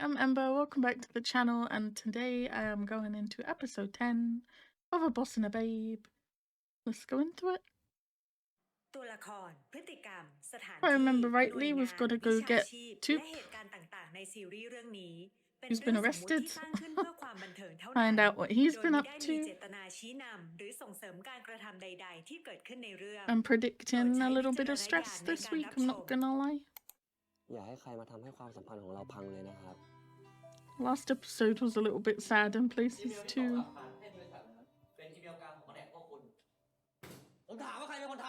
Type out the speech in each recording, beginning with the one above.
I'm Ember. Welcome back to the channel, and today I am going into episode 10 of A Boss and a Babe. Let's go into it. ตัวละครพฤติกรรมสถาน If I ที่ remember หน่วย rightly, งา we've น got to วิ go ชา get ชีพ และ Toop, เหตุการณ์ต่างๆในซีรีส์เรื่องนี้เป็น who's เรื่ been องสมมุติ arrested. ที่สร้างขึ้นเพื่อความบันเทิงเท่านั้น Find out what he's โดย been ไม่ up ได้มีเจ to. ตนาชี้นำหรือส่งเสริมการกระทำใด ๆ ที่เกิดขึ้นในเรื่อง I'm โปรด predicting ใช้ a วิ little จาร bit of ณญาณ stress ใน this การ week, รับ I'm ช not ม gonna lie. อย่าให้ใครมาทำให้ความสัมพันธ์ของเราพังเลยนะครับ Last episode was a little bit sad in places too. เป็นอีเมลการของแผนกพวกคุณผมถามว่าใครเป็นคนท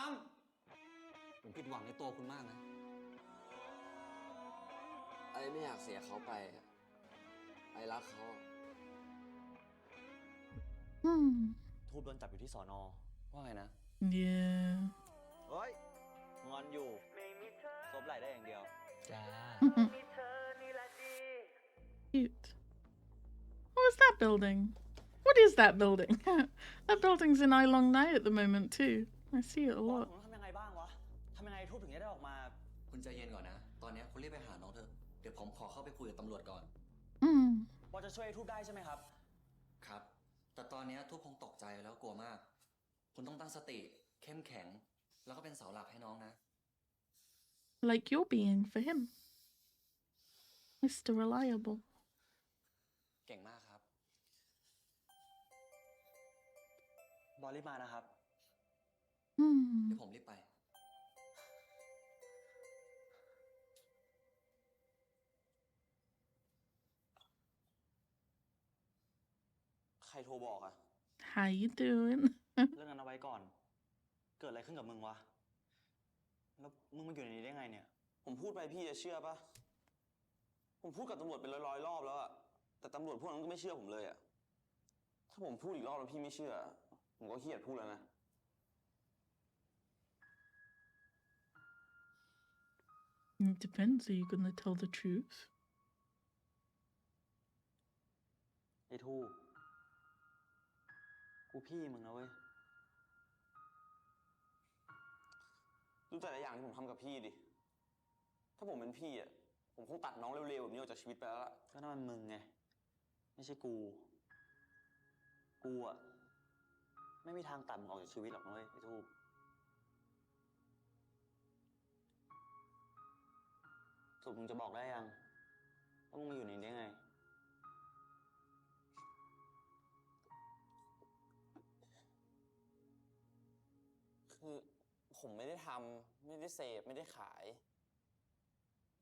ำ ผมผิดหวังในตัวคุณมากนะ ไอ้ไม่อยากเสียเขาไปอะไอ้รักเขา ทูบโดนจับอยู่ที่สอนอ ว่าไงนะ Yeah. เฮ้ย งอนอยู่ซบไหลได้อย่างเดียว จ้า Cute. What was that building? What is that building? That building's in Ailong Nai at the moment too. I see it a บอส lot. ผมต้องทำยังไงบ้างวะ ทำยังไงทูบถึงจะได้ออกมา คุณใจเย็นก่อนนะ ตอนนี้คุณรีบไปหาน้องเถอะ เดี๋ยวผมขอเข้าไปคุยกับตำรวจก่อน บอสจะช่วยทูบได้ใช่ไหมครับ ครับ แต่ตอนนี้ทุกคงตกใจแล้วกลัวมาก คุณต้องตั้งสติ เข้มแข็ง แล้วก็เป็นเสาหลักให้น้องนะ Like you're being for him. Mr. Reliable. เก่งมากครับ บอสรีบมานะครับ เดี๋ยวผมรีบไป ใครโทรบอกอะ How you doing? เรื่องนั้นเอาไว้ก่อน เกิดอะไรขึ้นกับมึงวะ แล้วมึงมาอยู่ในนี้ได้ไงเนี่ย ผมพูดไปพี่จะเชื่อปะผมพูดกับตำรวจเป็นร้อยๆรอบแล้วอะแต่ตำรวจพวกนั้นก็ไม่เชื่อผมเลยอะถ้าผมพูดอีกรอบแล้วพี่ไม่เชื่อ ผมก็ขี้เกียจพูดแล้วนะ It depends. Are you gonna tell the truth? ไอ้ทูบกูพี่มึงนะเว้ย ดูแต่ละอย่างที่ผมทำกับพี่ดิ ถ้าผมเป็นพี่อะผมคงตัดน้องเร็วๆแบบนี้ออกจากชีวิตไปแล้วล่ะ ก็นั่นมันมึงไง ไม่ใช่กู กูอะไม่มีทางตัดมึงออกจากชีวิตหรอกนะเว้ยไอ้ทูบสุดมึงจะบอกได้ยังว่ามึงมาอยู่ในนี้ได้ไง คือผมไม่ได้ทำไม่ได้เสพไม่ได้ขาย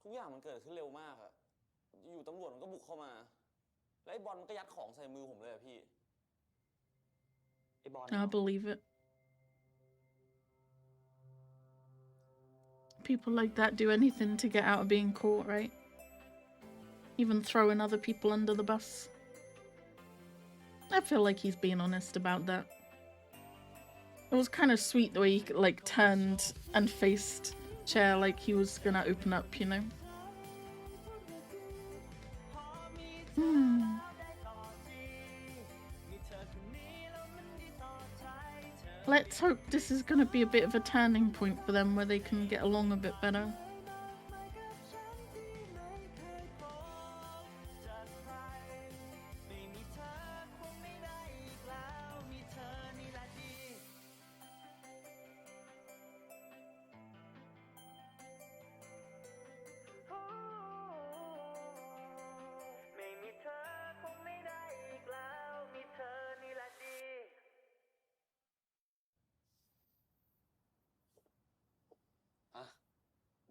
ทุกอย่างมันเกิดขึ้นเร็วมากอะอยู่ตำรวจมันก็บุกเข้ามา แล้วไอ้บอลมันก็ยัดของใส่มือผมเลยอะพี่ ไอ้บอล I believe it. People like that do anything to get out of being caught, right? Even throwing other people under the bus. I feel like he's being honest about that. It was kind of sweet the way he like turned and faced Chair like he was gonna open up, you know? Let's hope this is gonna be a bit of a turning point for them where they can get along a bit better.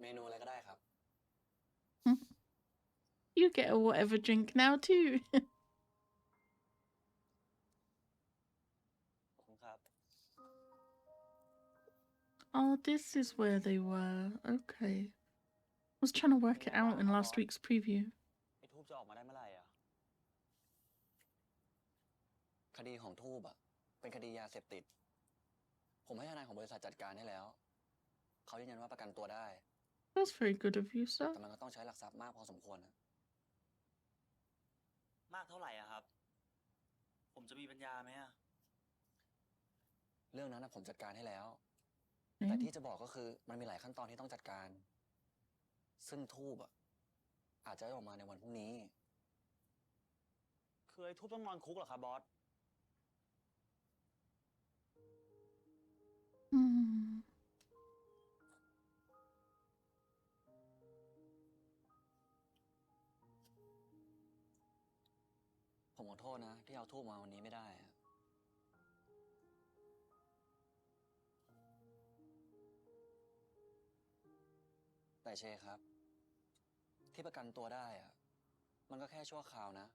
เมนูอะไรก็ได้ครับ You get a whatever drink now too. ขอบคุณครับ Oh, this is where they were. Okay. I was trying to work it out in last week's preview. ไอ้ทูบจะออกมาได้เมื่อไหร่อะ คดีของทูบอะเป็นคดียาเสพติด ผมให้ทนายของบริษัทจัดการให้แล้ว เขายืนยันว่าประกันตัวได้ That's very good of you, sir. แต่มันก็ต้องใช้หลักทรัพย์มากพอสมควรนะ มากเท่าไหร่อะครับ ผมจะมีปัญญาไหมอะ เรื่องนั้นนะผมจัดการให้แล้ว แต่ที่จะบอกก็คือมันมีหลายขั้นตอนที่ต้องจัดการ ซึ่งทูบอะอาจจะออกมาในวันพรุ่งนี้ คือไอ้ทูบต้องนอนคุกเหรอครับบอส Hmm. ผมขอโทษนะที่เอาทูบมาวันนี้ไม่ได้อะแต่เชครับ ที่ประกันตัวได้อะมันก็แค่ชั่วคราวนะ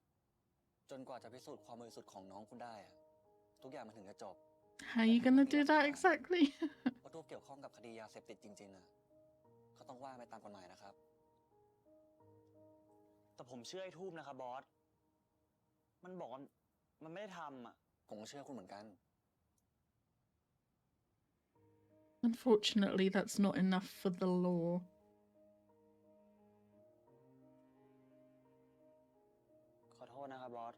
จนกว่าจะพิสูจน์ความบริสุทธิ์ของน้องคุณได้อะทุกอย่างมันถึงจะจบ How are you gonna do that exactly? ว่าทูบเกี่ยวข้องกับคดียาเสพติดจริงๆอะเขาต้องว่าไปตามกฎหมายนะครับ แต่ผมเชื่อไอ้ทูบนะครับบอส มันบอกว่ามันไม่ได้ทำอ่ะ ผมก็เชื่อคุณเหมือนกัน Unfortunately, that's not enough for the law. ขอโทษนะครับบอส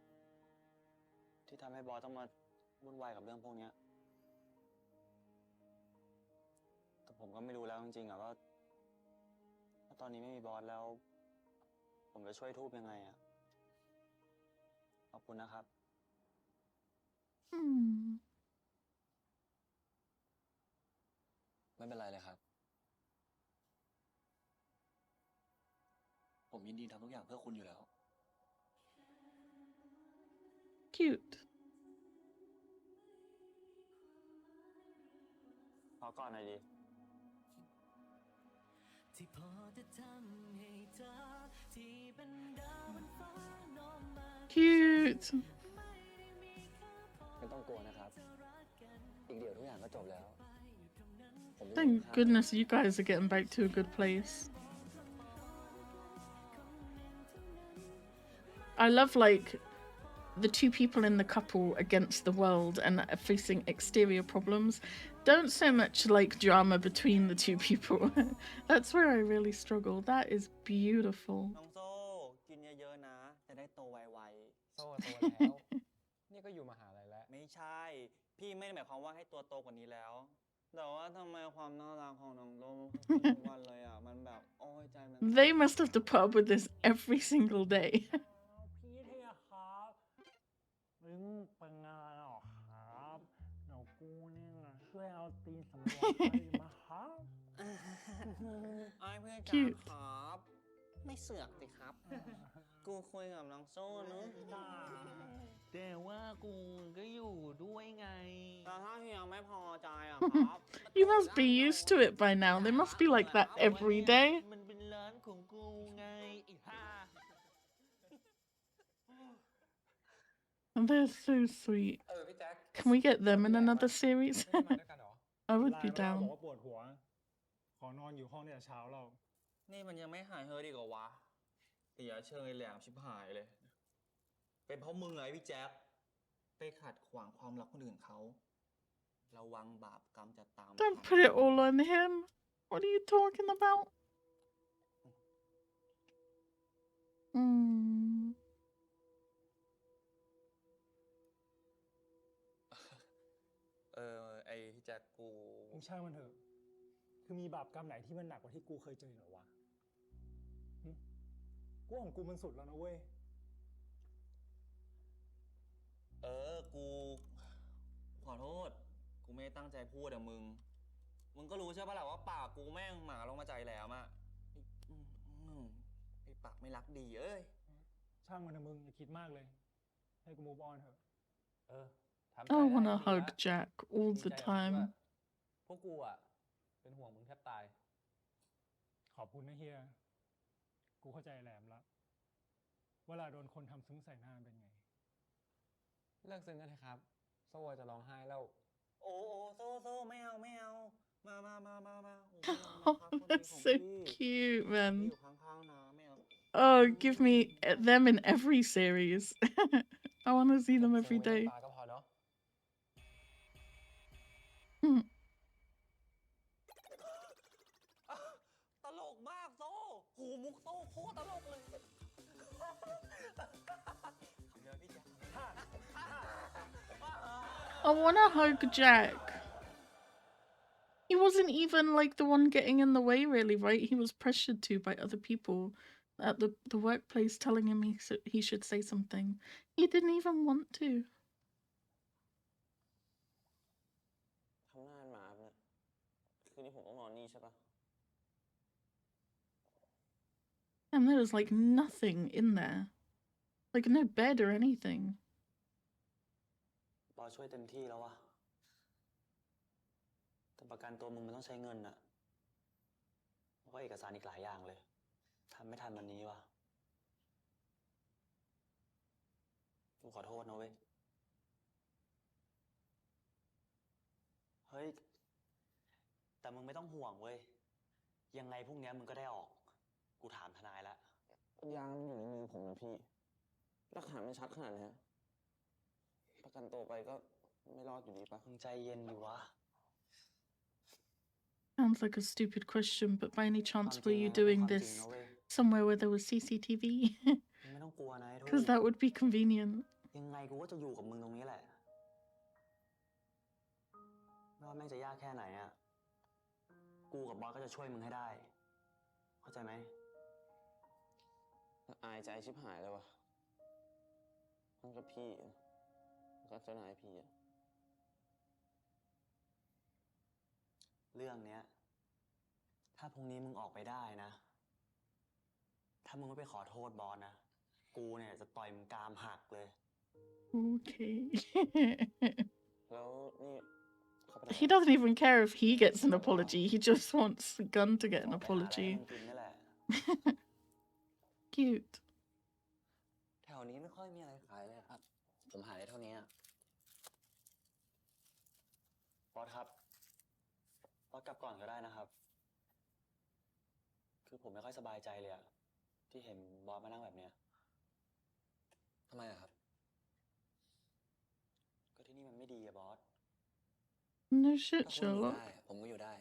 ที่ทำให้บอสต้องมาวุ่นวายกับเรื่องพวกเนี้ยแต่ผมก็ไม่รู้แล้วจริงๆอะว่าตอนนี้ไม่มีบอสแล้ว ผมจะช่วยทูบยังไงอะขอบคุณนะครับ Hmm. ไม่เป็นไรเลยครับ ผมยินดีทำทุกอย่างเพื่อคุณอยู่แล้ว Cute. ขอก่อนหน่อยดิ Cute. ไม่ต้องกลัวนะครับ อีกเดี๋ยวทุกอย่างก็จบแล้ว ผมจะอยู่ Thank ข้างๆ goodness you guys are getting back to a good place. I love like the two people in the couple against the world and are facing exterior problems. Don't so much like drama between the two people. That's where I really struggle. That is beautiful. น้องโซ่กินเยอะๆนะ จะได้โตไว โซ่โตแล้ว นี่ก็อยู่มหาลัยแล้ว ๆ ไม่ใช่ พี่ไม่ได้หมายความว่าให้ตัวโตกว่านี้แล้ว แต่ว่าทำไมความน่ารักของน้องโซ่ขึ้นทุกวันเลยอ่ะ มันแบบ โอ้ยใจมัน They must have to put up with this every single day. พี่เทียครับมึงเป็นไงหรอครับเดี๋ยวกูเนี่ยช่วยเอาตีนสำรวจให้มาครับ ไอ้เพื่อน Cute จ๋าครับ ไม่เสือกสิครับ กูคุยกับน้องโซ่เนอะ แต่ว่ากูก็อยู่ด้วยไง แต่ถ้าเฮียไม่พอใจอ่ะครับ You must be used to it by now. They must be like that every day. มันเป็นร้านของกูไงไอ้ห่า And they're so sweet. พี่แจ็ค Can we get them in another series? ไม่ได้มาด้วยกันเหรอ I would ไล be น์มาบอก down. ว่าปวดหัว ขอนอนอยู่ห้องเนี่ยเช้าเรา นี่มันยังไม่หายเฮิร์ตอีกเหรอวะเสียเชิงไอ้แหลมชิบหายเลย เป็นเพราะมึงไงพี่แจ๊คไปขัดขวางความรักคนอื่นเขา ระวังบาปกรรมจะตาม Don't ทัน put it all on him. What are you talking about? Mm. ไอ้พี่แจ๊คกู มึงช่างมันเถอะ คือมีบาปกรรมไหนที่มันหนักกว่าที่กูเคยเจอเหรอวะหึกูของกูมันสุดแล้วนะเว้ย กูขอโทษ กูไม่ได้ตั้งใจพูดอะมึง มึงก็รู้ใช่ปะล่ะว่าปากกูแม่งหมาลงมาใจแหลมอะไอ้ปากไม่รักดีเอ้ย ช่างมันนะมึงอย่าคิดมากเลย ให้กู move on เถอะ เออทำใจ I ได้ want to จริง hug ละ Jack all ดี the ใจกับมึงด้วย time. พวกกูอ่ะ เป็นห่วงมึงแทบตาย ขอบคุณนะเฮีย กูเข้าใจแหลมละเวลาโดนคนทำซึ้งใส่หน้าเป็นไง เลิกซึ้งกันเถอะครับ โซ่จะร้องไห้แล้ว โอ้โซ่ไม่เอา มาโอ้โห Oh, คนดี that's ของ so พี่ cute, พี่ man. อยู่ข้างๆนะไม่เอา Oh, give me them in every series. I want to see them ซึ้ง every ไว้ใน day. ตาก็พอเนาะ Hmm. ตลกมากโซ่หูมุกโซ่โคตรตลกเลย I want to hug Jack. He wasn't even like the one getting in the way, really, right? He was pressured to by other people. at the workplace telling him he should say something. He didn't even want to. ทำหน้าหมาเนี่ยคืนนี้ผมต้องนอนนี่ใช่ปะ And there was like nothing in there. Like no bed or anything. บอสช่วยเต็มที่แล้ววะแต่ประกันตัวมึงมันต้องใช้เงินอะแล้วก็เอกสารอีกหลายอย่างเลยทำไม่ทันวันนี้วะกูขอโทษนะเว้ยเฮ้ยแต่มึงไม่ต้องห่วงเว้ยยังไงพรุ่งนี้มึงก็ได้ออกกูถามทนายแล้ว ยางมันอยู่ในมือผมนะพี่หลักฐานมันชัดขนาดนี้ประกันตัวไปก็ไม่รอดอยู่ดีปะ มึงใจเย็นดิวะ Sounds like a stupid question, but by any ความ chance จริ were ง you อะเป็น doing ความจริง this นะเว้ย somewhere where there was CCTV? มึงไม่ต้องกลัวนะไอ้ทู Because that would be convenient. ยังไงกูก็จะอยู่กับมึงตรงนี้แหละไม่ว่าแม่งจะยากแค่ไหนอะกูกับบอสก็จะช่วยมึงให้ได้ เข้าใจไหม อายใจชิบหายเลยวะทั้งกับพี่แล้วก็เจ้านายพี่อะ เรื่องเนี้ยถ้าพรุ่งนี้มึงออกไปได้นะ ถ้ามึงไม่ไปขอโทษบอสนะ กูเนี่ยจะต่อยมึงกรามหักเลย Okay. แล้วนี่เขาไปไหน He doesn't even care if he gets an apology. He just wants Gun to get an ออกไปหาอะไรให้ apology. มึงกินนี่แหละ Cute. แถวนี้ไม่ค่อยมีอะไรขายเลยครับ ผมหาได้เท่านี้อะบอสครับบอสกลับก่อนก็ได้นะครับ คือผมไม่ค่อยสบายใจเลยอะที่เห็นบอสมานั่งแบบเนี้ยทำไมอะครับ ก็ที่นี่มันไม่ดีอะบอส No shit, ถ้าคุณอยู่ Sherlock. ได้ ผมก็อยู่ได้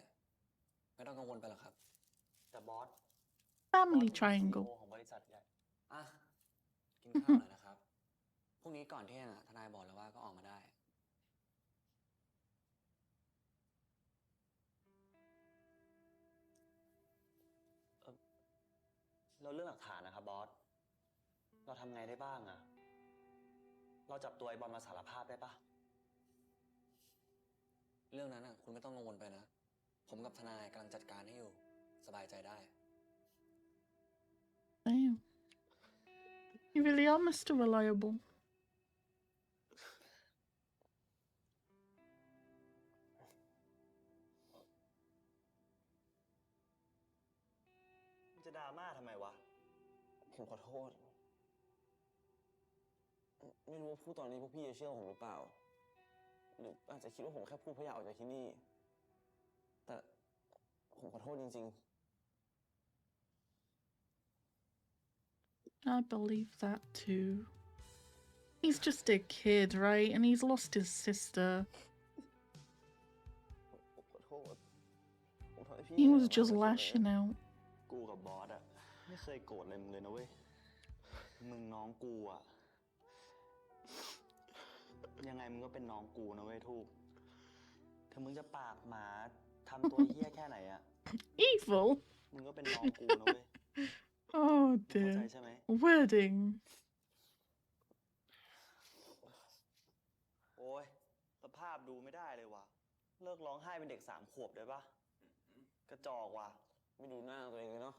ไม่ต้องกังวลไปหรอกครับ แต่บอส Family บอสเป็น triangle. CEO ของบริษัทใหญ่อ่ะ กินข้าวหน่อยนะครับ พรุ่งนี้ก่อนเที่ยงอะทนายบอกแล้วว่าก็ออกมาได้ เราเรื่องหลักฐานนะครับบอส เราทำไงได้บ้างอะเราจับตัวไอ้บอลมาสารภาพได้ปะเรื่องนั้นอะคุณไม่ต้องกังวลไปนะ ผมกับทนายกำลังจัดการให้อยู่ สบายใจได้ Damn. You really are Mr. Reliable. จะดราม่าทำไมวะ ผมขอโทษ ไม่รู้ว่าพูดตอนนี้พวกพี่จะเชื่อผมหรือเปล่า หรืออาจจะคิดว่าผมแค่พูดเพราะอยากออกจากที่นี่ แต่ผมขอโทษจริง I believe that too. He's just a kid, right? And he's lost his sister. ๆผมขอโทษผมทำให้พี่ He was เหนื่อย just มากเลยใช่ไหม lashing out. กูกับบอสอะไม่เคยโกรธอะไรมึงเลยนะเว้ย มึงน้องกูอะยังไงมึงก็เป็นน้องกูนะเว้ยทูกถ้ามึงจะปากหมาทำตัวเหี้ยแค่ไหนอะ Evil? มึงก็เป็นน้องกูนะเว้ย Oh มึงเข้าใจ dear. ใช่ไหม Wedding. โอ้ยสภาพดูไม่ได้เลยว่ะ เลิกร้องไห้เป็นเด็ก3 ขวบได้ปะกระจอกว่ะ ไม่ดูหน้าตัวเองเลยเนาะ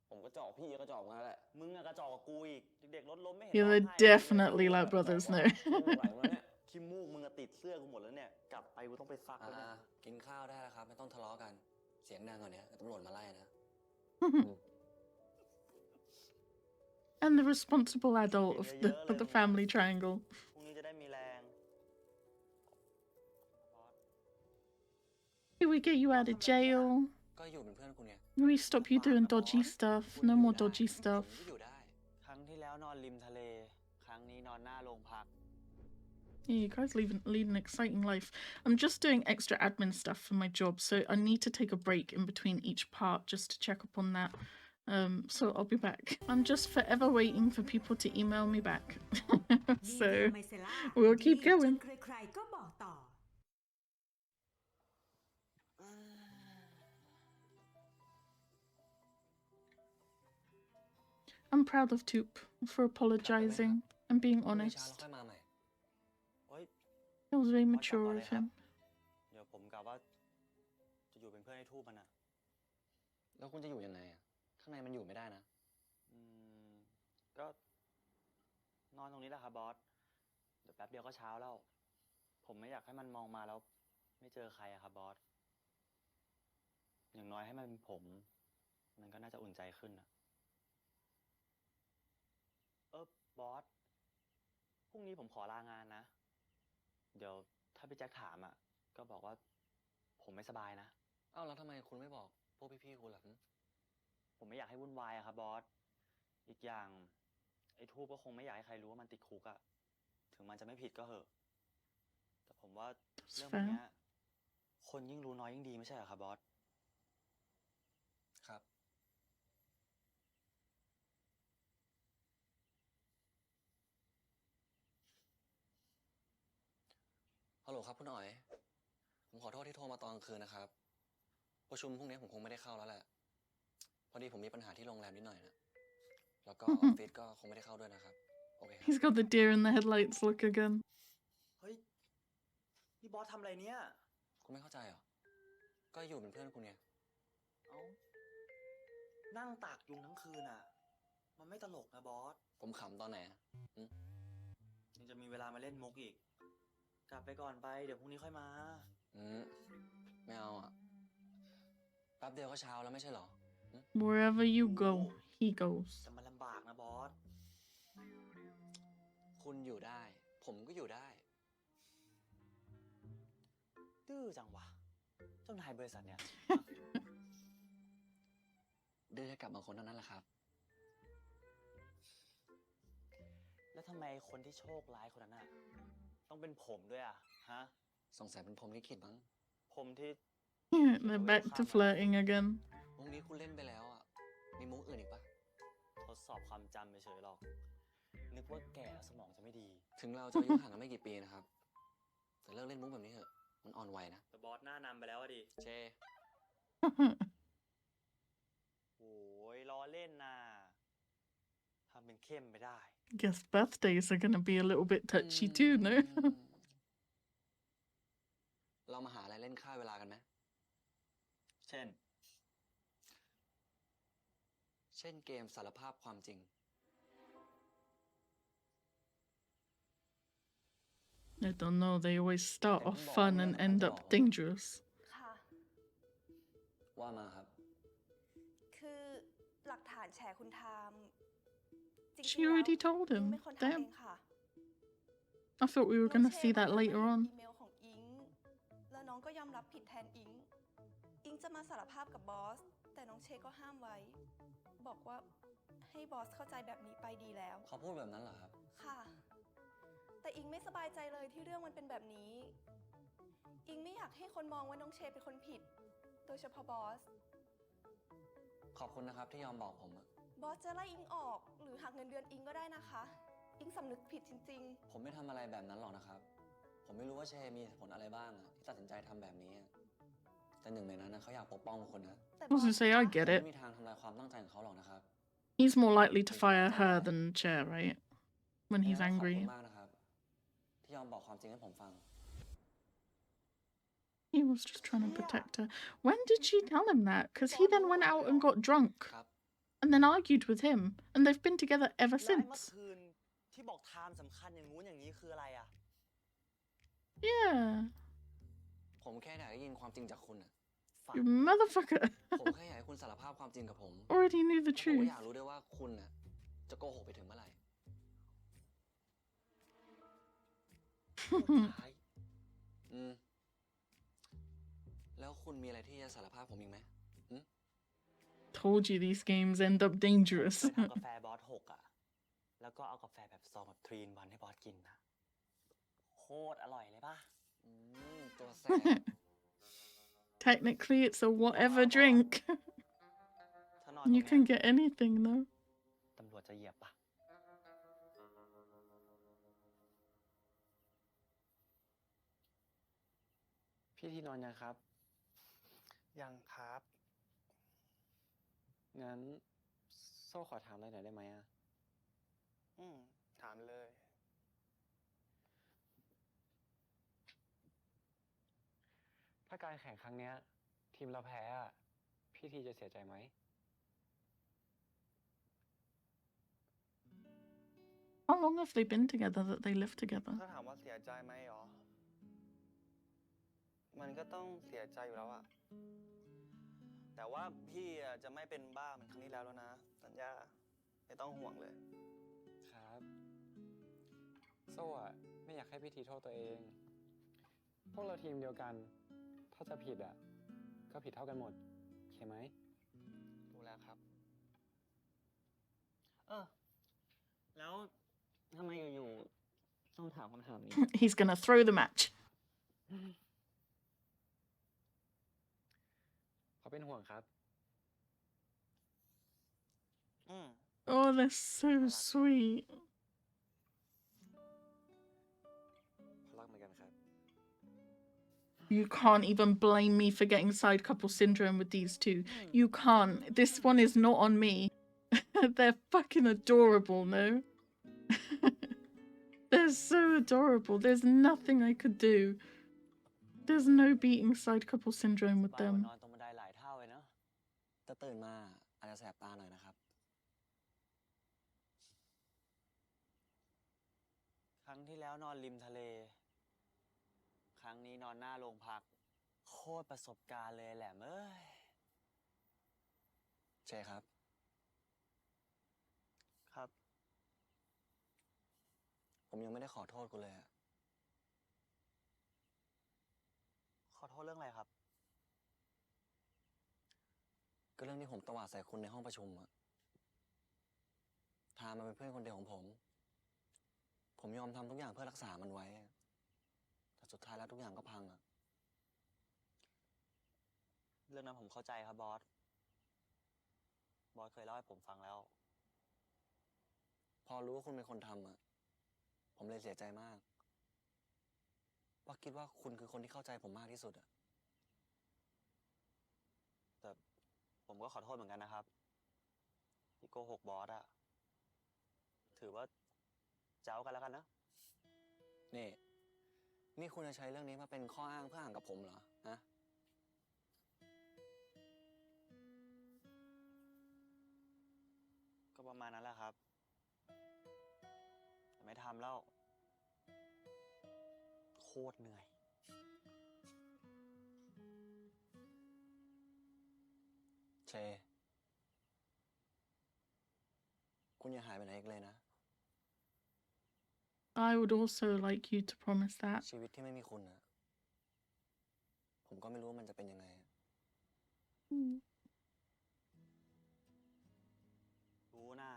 ผมก็จอกพี่ก็จอกมาแหละ มึงอะกระจอกกับกูอีก เด็กๆรถล้มไม่เห็น Yeah, ร้อง they're ไห้เลย definitely like brothers now. ไม่ไหวแล้วเนี่ย ขี้มูกมึงอะติดเสื้อกูหมดแล้วเนี่ย กลับไปกูต้องไปซักแล้วเนี่ย กินข้าวได้แล้วครับ ไม่ต้องทะเลาะกัน เสียงดังกว่านี้เดี๋ยวตำรวจมาไล่นะ And the responsible adult of the family triangle. พรุ่งนี้จะได้มีแรง Here we get you out of jail. ก็อยู่เป็นเพื่อนคุณไง We stop you doing dodgy stuff. คุณ No อยู่ more ได้ dodgy ผม stuff. ก็อยู่ได้ ครั้งที่แล้วนอนริมทะเล ครั้งนี้นอนหน้าโรงพัก Yeah, you guys lead an exciting life. I'm just doing extra admin stuff for my job, so I need to take a break in between each part just to check up on that. So I'll be back. I'm just forever waiting for people to email me back. ดี so ไมเซล่า we'll keep ดีจน going. ใครๆก็บอกต่อ Whew. I'm proud of Toop for apologizing and being พรุ่งนี้เช้า honest. เราค่อยมาใหม่ เฮ้ย That was very บอสกลับ mature ก่อนเล of ยครับ him. เดี๋ยวผมกะว่าจะอยู่เป็นเพื่อนให้ทูบมันอะ แล้วคุณจะอยู่ยังไงอะข้างในมันอยู่ไม่ได้นะ อืม ก็นอนตรงนี้แหละครับบอส เดี๋ยวแป๊บเดียวก็เช้าแล้ว ผมไม่อยากให้มันมองมาแล้วไม่เจอใครอะครับบอส อย่างน้อยให้มันเป็นผม มันก็น่าจะอุ่นใจขึ้นนะบอส พรุ่งนี้ผมขอลางานนะ เดี๋ยวถ้าพี่แจ็คถามอ่ะ ก็บอกว่าผมไม่สบายนะ เอ้าแล้วทำไมคุณไม่บอกพวกพี่ๆคุณล่ะ ผมไม่อยากให้วุ่นวายอะครับบอส อีกอย่างไอ้ทูบก็คงไม่อยากให้ใครรู้ว่ามันติดคุกอะถึงมันจะไม่ผิดก็เหอะ แต่ผมว่า That's เรื่องพวก fair. เนี้ยคนยิ่งรู้น้อยยิ่งดีไม่ใช่เหรอครับบอส ครับ ฮัลโหลครับคุณอ๋อย ผมขอโทษที่โทรมาตอนกลางคืนนะครับ ประชุมพรุ่งนี้ผมคงไม่ได้เข้าแล้วแหละ พอดีผมมีปัญหาที่โรงแรมนิดหน่อยนะ แล้วก็ออฟฟิศก็คงไม่ได้เข้าด้วยนะครับ โอเคครับ He's got the deer in the headlights look again. เฮ้ย นี่บอสทำอะไรเนี่ย คุณไม่เข้าใจเหรอ ก็อยู่เป็นเพื่อนคุณไง เอ้า นั่งตากยุงทั้งคืนอะมันไม่ตลกนะบอส ผมขำตอนไหนอะ ยังจะมีเวลามาเล่นมุกอีก กลับไปก่อนไป เดี๋ยวพรุ่งนี้ค่อยมา ไม่เอาอะแป๊บเดียวก็เช้าแล้วไม่ใช่เหรอ Wherever you go, he goes. แต่มันลำบากนะบอส คุณอยู่ได้ ผมก็อยู่ได้ ดื้อจังวะ เจ้านายบริษัทเนี่ย ดื้อให้กับบางคนเท่านั้นแหละครับ แล้วทำไมคนที่โชคร้ายคนนั้นน่ะ ต้องเป็นผมด้วยอ่ะ ฮะ สงสัยเป็นผมลิขิตมั้ง ผมที่ They're back to flirting again. มุกนี้คุณเล่นไปแล้วอ่ะ มีมุกอื่นอีกปะ ทดสอบความจำเฉยๆหรอก นึกว่าแก่แล้วสมองจะไม่ดี ถึงเราจะอายุห่างกันไม่กี่ปีนะครับ แต่เลิกเล่นมุกแบบนี้เถอะ มันอ่อนวัยนะ แต่บอสหน้านำไปแล้วอะดิ เช โอ้ยล้อเล่นน่ะทำเป็นเข้มไปได้ Guess birthdays are gonna be a little bit touchy too, no? เรามาหาอะไรเล่นฆ่าเวลากันไหม เช่น เช่นเกมสารภาพความจริง I don't know, they always start off fun and end up dangerous. ค่ะ ว่ามาครับ คือหลักฐานแฉคุณทามจริง She already told อิง him. เป็นคนทำเอ Damn. งค่ะ I thought we were น้อง gonna เช see น that เปิด later เผย on. อีเมลของอิง แล้วน้องก็ยอมรับผิดแทนอิง อิงจะมาสารภาพกับบอส แต่น้องเชก็ห้ามไว้ บอกว่าให้บอสเข้าใจแบบนี้ไปดีแล้ว เขาพูดแบบนั้นเหรอครับ ค่ะ แต่อิงไม่สบายใจเลยที่เรื่องมันเป็นแบบนี้ อิงไม่อยากให้คนมองว่าน้องเชเป็นคนผิด โดยเฉพาะบอส ขอบคุณนะครับที่ยอมบอกผมอะ บอสจะไล่อิงออกหรือหักเงินเดือนอิงก็ได้นะคะ อิงสำนึกผิดจริง ผมไม่ทำอะไรแบบนั้นหรอกนะครับ ผมไม่รู้ว่าเชมีเหตุผลอะไรบ้างอะที่ตัดสินใจทำแบบนี้อะแต่หนึ่งในนั้นนะเขาอยากปกป้องคนนะ ๆ แต่ I was gonna say, I get ไม่ it. มีทางทำลายความตั้งใจของเขาหรอกนะครับ He's more likely to fire her than Chair, right? When he's ขอบ angry. คุณมากนะครับ ที่ยอมบอกความจริงให้ผมฟัง He was just trying to protect her. When did she tell him that? Because he then went out and got drunk ครับ and then argued with him, and they've been together ever แล้วไอ้เมื่อ since. คืนที่บอกไทม์สำคัญอย่างงู้นอย่างนี้คืออะไรอ่ะ Yeah, ผมแค่อยากได้ยินความจริงจากคุณอะ ฝัน you motherfucker. ผมแค่อยากให้คุณสารภาพความจริงกับผม Already knew the แล้วผมก็ truth. อยากรู้ด้วยว่าคุณน่ะจะโกหกไปถึงเมื่อไหร่ ท้าย แล้วคุณมีอะไรที่จะสารภาพผมอีกไหม Told you these games end up dangerous. เคยทำกาแฟบอส6อ่ะ แล้วก็เอากาแฟแบบซองแบบ3 in 1ให้บอสกินนะ โคตรอร่อยเลยป่ะ ตัวแสบ Technically, it's a whatever drink. ถ้านอนตรง You เนี้ can ย get anything though. ตำรวจจะเหยียบป่ะ พี่ที่นอนยังครับ ยังครับ งั้น โซ่ขอถามอะไรหน่อยได้ไหมอ่ะ ถามเลย ถ้าการแข่งครั้งเนี้ยทีมเราแพ้อะพี่ทีจะเสียใจไหม How long have they been together that they live together? ถ้าถามว่าเสียใจไหมหรอ มันก็ต้องเสียใจอยู่แล้วอะแต่ว่าพี่อะจะไม่เป็นบ้าเหมือนครั้งที่แล้วนะ สัญญา ไม่ต้องห่วงเลย ครับ โซ่อะไม่อยากให้พี่ทีโทษตัวเอง พวกเราทีมเดียวกัน ถ้าจะผิดอะก็ผิดเท่ากันหมดโอเคไหม รู้แล้วครับ แล้วทำไมอยู่ๆต้องถามคำถามนี้ He's gonna throw the match. เขาเป็นห่วงครับ Oh, they're so sweet. เขารักเหมือนกันครับ You can't even blame me for getting side couple syndrome with these two. You can't. This one is not on me. They're fucking adorable, no? They're so adorable. There's nothing I could do. There's no beating side couple syndrome with บ้านกว่า them. นอนตรงบันไดหลายเท่าเลยเนาะแต่ตื่นมาอาจจะแสบตาหน่อยนะครับ ครั้งที่แล้วนอนริมทะเล ครั้งนี้นอนหน้าโรงพัก โคตรประสบการณ์เลยแหละเอ้ย เชครับ ครับ ผมยังไม่ได้ขอโทษคุณเลยอะ ขอโทษเรื่องอะไรครับ ก็เรื่องที่ผมตวาดใส่คุณในห้องประชุมอะทามันเป็นเพื่อนคนเดียวของผม ผมยอมทำทุกอย่างเพื่อรักษามันไว้อะแต่สุดท้ายแล้วทุกอย่างก็พังอะ เรื่องนั้นผมเข้าใจครับบอส บอสเคยเล่าให้ผมฟังแล้ว พอรู้ว่าคุณเป็นคนทำอะผมเลยเสียใจมากว่าคิดว่าคุณคือคนที่เข้าใจผมมากที่สุดอะ แต่ผมก็ขอโทษเหมือนกันนะครับ ที่โกหกบอสอะถือว่าเจ้ากันแล้วกันนะ นี่คุณจะใช้เรื่องนี้มาเป็นข้ออ้างเพื่อห่างกับผมเหรอฮะ ก็ประมาณนั้นแหละครับ แต่ไม่ทำแล้ว โคตรเหนื่อย เช คุณอย่าหายไปไหนอีกเลยนะ I would also like you to promise that. ชีวิตที่ไม่มีคุณอะผมก็ไม่รู้ว่ามันจะเป็นยังไงอะ รู้น่า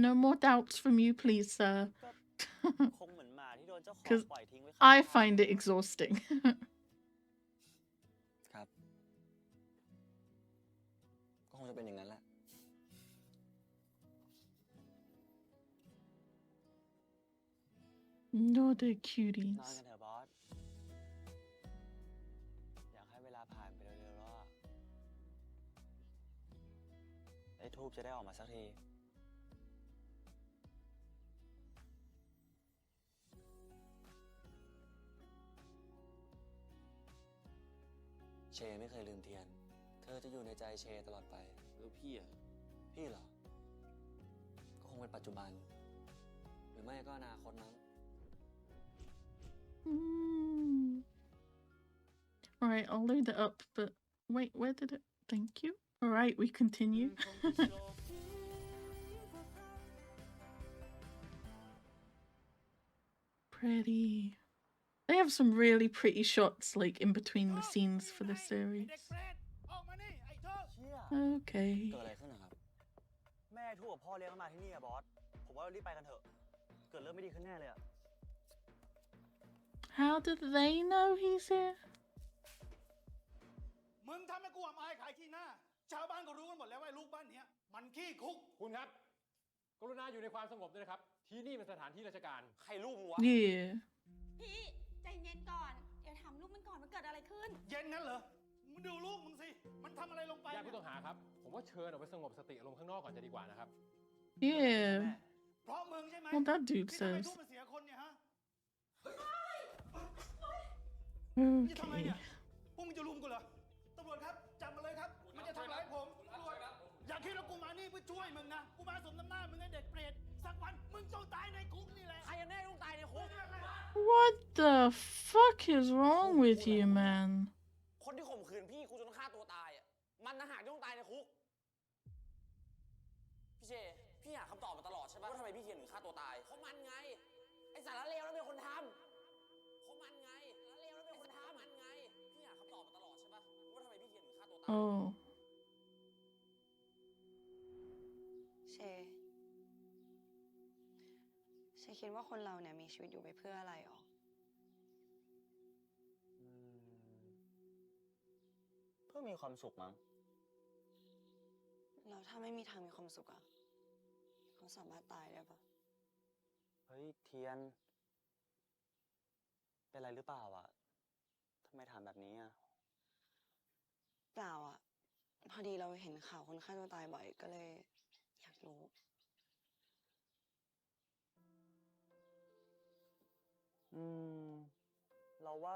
No more doubts from you, please, sir. คงเหมือนหมาที่โดนเจ้าของ Because ปล่อยทิ้งไว้ข้าง I ทาง find it exhausting. ครับ ก็คงจะเป็นอย่างนั้นแหละ No, they're cuties. นอนกันเถอะบอส อยากให้เวลาผ่านไปเร็วๆแล้วอะไอ้ทูบจะได้ออกมาสักที เชไม่เคยลืมเทียน เธอจะอยู่ในใจเชตลอดไป แล้วพี่อะ พี่เหรอ ก็คงเป็นปัจจุบัน หรือไม่ก็อนาคตมั้ง Alright, I'll load it up, but wait, where did it? Thank you. Alright, we continue. Pretty. They have some really pretty shots, like, in between the scenes for this series. เชี่ย Okay. เกิดอะไรขึ้นนะครับ แม่ทูบกับพ่อเลี้ยงมาที่นี่อะบอส ผมว่าเรารีบไปกันเถอะ เกิดเรื่องไม่ดีขึ้นแน่เลยอะ How did they know he's here? มึงทำให้กูอับอายขายขี้หน้า ชาวบ้านก็รู้กันหมดแล้วว่าไอ้ลูกบ้านเนี้ยมันขี้คุก คุณครับ กรุณาอยู่ในความสงบด้วยนะครับ ที่นี่เป็นสถานที่ราชการ ใครลูกมึงวะ Yeah. พี่ใจเย็นก่อน เดี๋ยวถามลูกมันก่อนว่าเกิดอะไรขึ้น เย็นงั้นเหรอ มัน ดูลูกมึงสิ มันทำอะไรลงไป ญาติผู้ต้องหาครับ ผมว่าเชิญออกไปสงบสติอารมณ์ข้างนอกก่อนจะดีกว่านะครับ Yeah. เพราะมึงใช่ไหม Well, that dude ที่ทำให้ says. ลูกมันเสียคนเนี่ยฮะ มึงจะทำไม Okay. เนี่ย พวกมึงจะรุมกูเหรอ ตำรวจครับ จับมาเลยครับ มันจะทำร้ายผมตำรวจอย่าคิดว่ากูมานี่เพื่อช่วยมึงนะ กูมาสมน้ำหน้ามึงไอ้เด็กเปรต สักวันมึงต้องตายในคุกนี่แหละ ใครจะแน่ต้องตายในคุก What the fuck is wrong with you, man? คนที่ข่มขืนพี่กูจนฆ่าตัวตายอ่ะ มันนะหากต้องตายในคุก พี่เจ พี่หาคำตอบมาตลอดใช่ปะว่าทำไมพี่เทียนถึงฆ่าตัวตาย เพราะมันไง ไอสารเลวนั่นเป็นคนทำเพราะมันไงสารเลวนั่นเป็นคนทำมันไง พี่หาคำตอบมาตลอดใช่ปะว่าทำไมพี่เทียนถึงฆ่าตัวตาย Oh. เชคิดว่าคนเราเนี่ยมีชีวิตอยู่ไปเพื่ออะไรหรอ เพื่อมีความสุขมั้ง แล้วถ้าไม่มีทางมีความสุขอะเขาสามารถตายได้ปะ เฮ้ยเทียน เป็นไรหรือเปล่าอ่ะทำไมถามแบบนี้อ่ะ เปล่าอะพอดีเราเห็นข่าวคนฆ่าตัวตายบ่อยก็เลยอยากรู้ เราว่า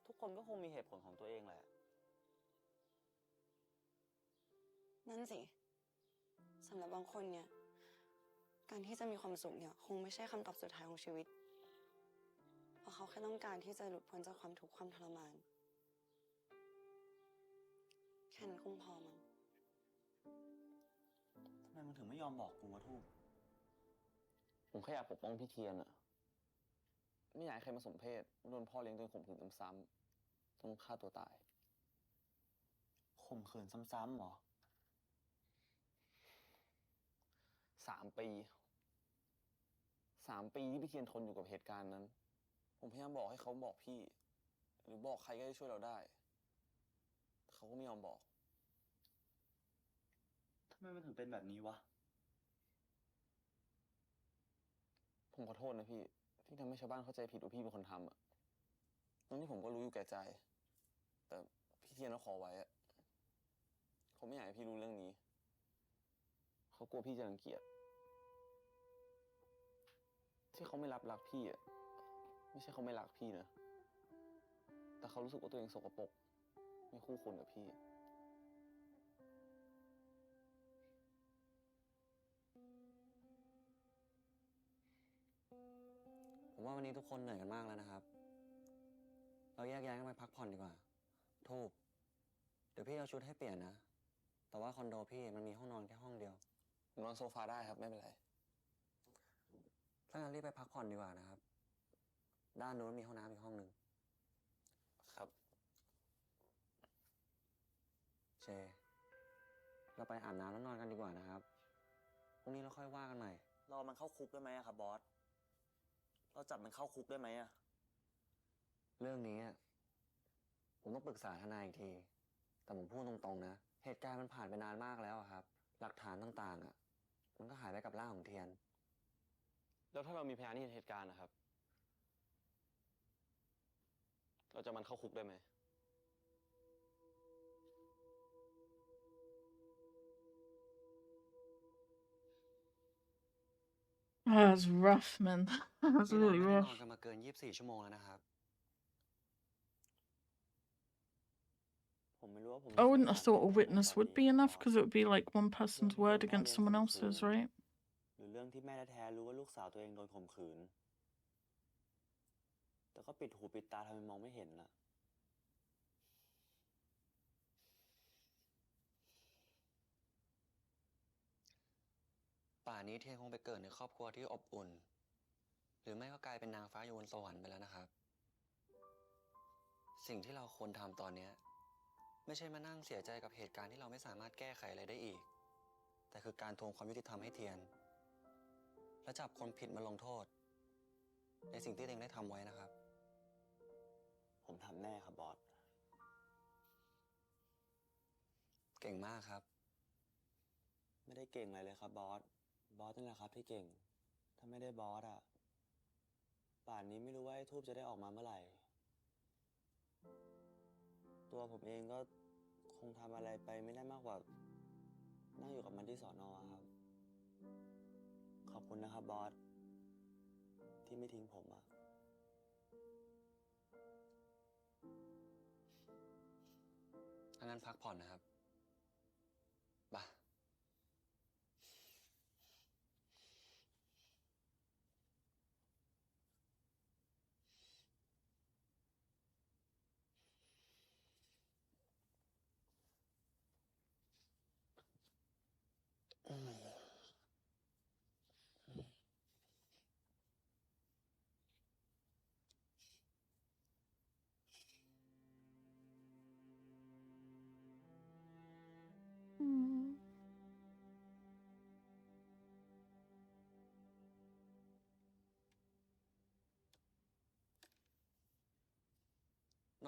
ทุกคนก็คงมีเหตุผลของตัวเองแหละ นั่นสิสำหรับบางคนเนี่ยการที่จะมีความสุขเนี่ยคงไม่ใช่คำตอบสุดท้ายของชีวิต เพราะเขาแค่ต้องการที่จะหลุดพ้นจากความทุกข์ความทรมานแค่นั้นคงพอมั้ง ทำไมมันถึงไม่ยอมบอกกูวะทูบ ผมแค่อยากปกป้องพี่เทียนอะไม่อยากให้ใครมาสมเพศโดนพ่อเลี้ยงจนข่มขืนซ้ำๆต้องฆ่าตัวตาย ข่มขืนซ้ำๆเหรอ 3 ปีที่พี่เทียนทนอยู่กับเหตุการณ์นั้น ผมพยายามบอกให้เขาบอกพี่ หรือบอกใครก็ได้ช่วยเราได้แต่เขาก็ไม่ยอมบอก ทำไมมันถึงเป็นแบบนี้วะ ผมขอโทษนะพี่ที่ทำให้ชาวบ้านเข้าใจผิดว่าพี่เป็นคนทำอะทั้งที่ผมก็รู้อยู่แก่ใจ แต่พี่เทียนเขาขอไว้อะเขาไม่อยากให้พี่รู้เรื่องนี้เขากลัวพี่จะรังเกียจที่เขาไม่รับรักพี่อะไม่ใช่เขาไม่รักพี่นะแต่เขารู้สึกว่าตัวเองสกปรกไม่คู่ควรกับพี่ ผมว่าวันนี้ทุกคนเหนื่อยกันมากแล้วนะครับ เราแยกย้ายกันไปพักผ่อนดีกว่าทูบเดี๋ยวพี่เอาชุดให้เปลี่ยนนะ แต่ว่าคอนโดพี่มันมีห้องนอนแค่ห้องเดียว ผมนอนโซฟาได้ครับไม่เป็นไร ถ้างั้นรีบไปพักผ่อนดีกว่านะครับ ด้านโน้นมีห้องน้ำอีกห้องหนึ่ง ครับ เช เราไปอาบน้ำแล้วนอนกันดีกว่านะครับ พรุ่งนี้เราค่อยว่ากันใหม่ รอมันเข้าคุกได้ไหมอะครับบอส เราจับมันเข้าคุกได้ไหมอะ เรื่องนี้ผมต้องปรึกษาทนายอีกที แต่ผมพูดตรงๆนะ เหตุการณ์มันผ่านไปนานมากแล้วอะครับ หลักฐานต่างๆมันก็หายไปกับร่างของเทียน แล้วถ้าเรามีพยานที่เห็นเหตุการณ์นะครับ เราจะมันเข้าคุกได้ไหม That's rough, man. That's นี่เรา really ไม่ได้น rough. อนกันมาเกิน24 ชั่วโมงแล้วนะครับ ผมไม่รู้ว่าผม I wouldn't have thought a witness would be enough because it would be like one person's word against someone else's, right? หรือเรื่องที่แม่แท้ๆรู้ว่าลูกสาวตัวเองโดนข่มขืน แต่ก็ปิดหูปิดตาทำเป็นมองไม่เห็นน่ะ ป่านนี้เทียนคงไปเกิดในครอบครัวที่อบอุ่น หรือไม่ก็กลายเป็นนางฟ้าอยู่บนสวรรค์ไปแล้วนะครับ สิ่งที่เราควรทำตอนนี้ไม่ใช่มานั่งเสียใจกับเหตุการณ์ที่เราไม่สามารถแก้ไขอะไรได้อีก แต่คือการทวงความยุติธรรมให้เทียน และจับคนผิดมาลงโทษ ในสิ่งที่ตัวเองได้ทำไว้นะครับ ผมทำแน่ครับบอส เก่งมากครับ ไม่ได้เก่งอะไรเลยครับบอส บอสนั่นแหละครับที่เก่ง ถ้าไม่ได้บอสอะป่านนี้ไม่รู้ว่าไอ้ทูบจะได้ออกมาเมื่อไหร่ ตัว ตัวผมเองก็คงทำอะไรไปไม่ได้มากกว่านั่งอยู่กับมันที่สอนอครับ ขอบคุณนะครับบอสที่ไม่ทิ้งผมอะ ถ้างั้นพักผ่อนนะครับบ่ะ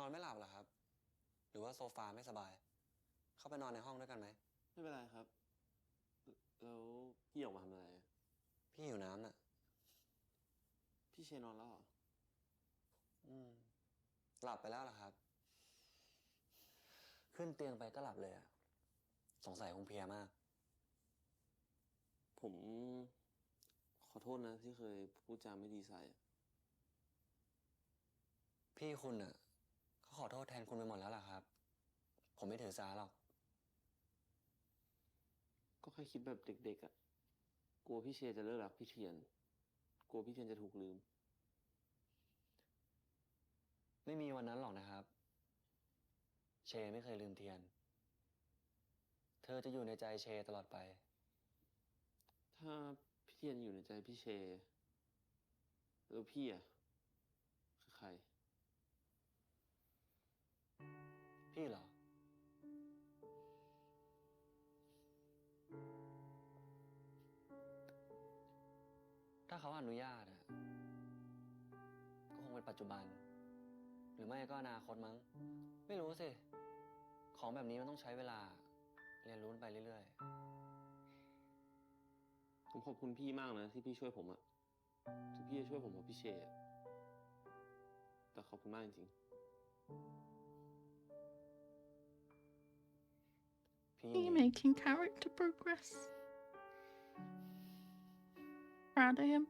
นอนไม่หลับเหรอครับ หรือว่าโซฟาไม่สบาย เข้าไปนอนในห้องด้วยกันไหม ไม่เป็นไรครับ แล้วพี่ออกมาทำอะไร พี่หิวน้ำน่ะ พี่เชนอนแล้วเหรอ หลับไปแล้วเหรอครับ ขึ้นเตียงไปก็หลับเลยอะสงสัยคงเพลียมาก ผมขอโทษนะที่เคยพูดจาไม่ดีใส่ พี่คุณน่ะเขาขอโทษแทนคุณไปหมดแล้วล่ะครับ ผมไม่ถือสาหรอก ก็แค่คิดแบบเด็กๆอะกลัวพี่เชจะเลิกรักพี่เทียน กลัวพี่เทียนจะถูกลืม ไม่มีวันนั้นหรอกนะครับ เชไม่เคยลืมเทียน เธอจะอยู่ในใจเชตลอดไป ถ้าพี่เทียนอยู่ในใจพี่เชแล้วพี่อะคือใคร พี่เหรอ ถ้าเขาอนุญาตอะก็คงเป็นปัจจุบัน หรือไม่ก็อนาคตมั้ง ไม่รู้สิ ของแบบนี้มันต้องใช้เวลา เรียนรู้ไปเรื่อย ผมขอบคุณพี่มากนะที่พี่ช่วยผมอะถึงพี่จะช่วยผมกับพี่เชอะแต่ขอบคุณมากจริง ๆ พี่ Are you making character progress? Proud of him.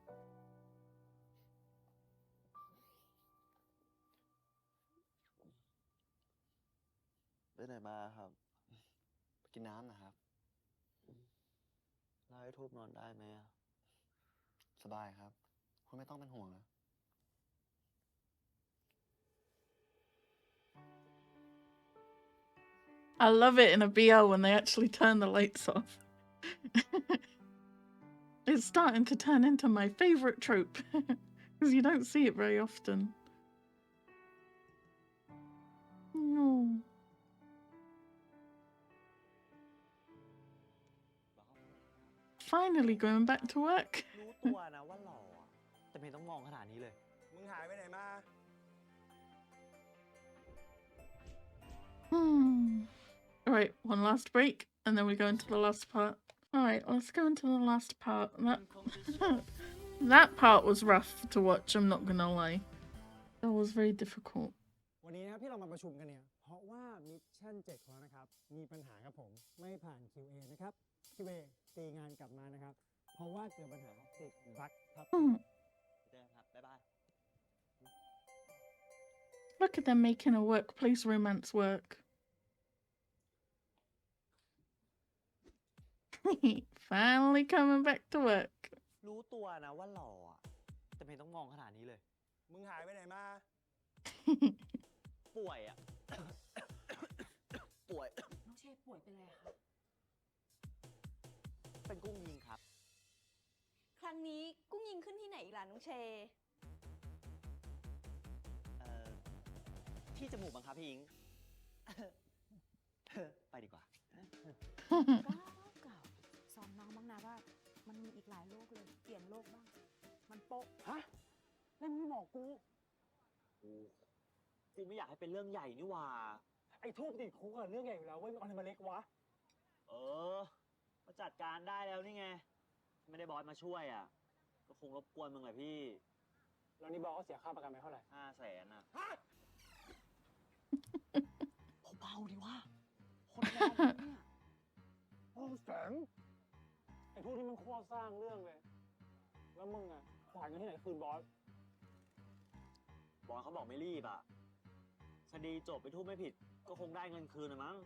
ไปไหนมาครับ ไปกินน้ำนะครับ แล้วให้ทูบนอนได้ไหมอะ สบายครับ คุณไม่ต้องเป็นห่วงนะ I love it in a BL when they actually turn the lights off. It's starting to turn into my favorite trope because you don't see it very often. No. Finally going back to work. รู้ตัวนะว่าหล่ออะแต่ไม่ต้องมองขนาดนี้เลย มึงหายไปไหนมา Alright, one last break, and then we go into the last part. Alright, let's go into the last part. That part was rough to watch, I'm not gonna lie. That was very difficult. วันนี้นะครับที่เรามาประชุมกันเนี่ยเพราะว่ามิชชั่น7ของเรานะครับมีปัญหาครับผมไม่ผ่าน QA นะครับ QA ตีงานกลับมานะครับเพราะว่าเกิดปัญหาติดบั๊กครับ เจอกันครับ บ๊ายบาย Look at them making a workplace romance work. Finally coming back to work. รู้ตัวนะว่าหล่ออะแต่ไม่ต้องมองขนาดนี้เลย มึงหายไปไหนมา ป่วยอะ ป่วย น้องเชฟป่วยเป็นอะไรคะ เป็นกุ้งยิงครับ ครั้งนี้กุ้งยิงขึ้นที่ไหนอีกล่ะน้องเช ที่จมูกบังคับพี่อิง ไปดีกว่า เก่าสอนน้องบ้างนะว่ามันมีอีกหลายโลกเลย เปลี่ยนโลกบ้าง มันโป๊ะ ฮะแล้วมึงบอกกู กูไม่อยากให้เป็นเรื่องใหญ่นี่หว่า ไอ้ทูบติดคุกอะเรื่องใหญ่อยู่แล้วเว้ยมึงเอาอะไรมาเล็กวะ ก็จัดการได้แล้วนี่ไง ไม่ได้บอสมาช่วยอ่ะ ก็คงรบกวนมึงแหละพี่ แล้วนี่บอกว่าเสียค่าประกันไปเท่าไหร่ 500,000อ่ะ ฮะ ผม เอาดิวะคนแรงเนี่ย โอ้แสงไอ้พวกนี้มันโคตรสร้างเรื่องเลย แล้วมึงอ่ะจ่ายเงินที่ไหนคืนบอส บอสเขาบอกไม่รีบอ่ะคดีจบไปทูบไม่ผิด ก็คงได้เงินคืนนะมั้ง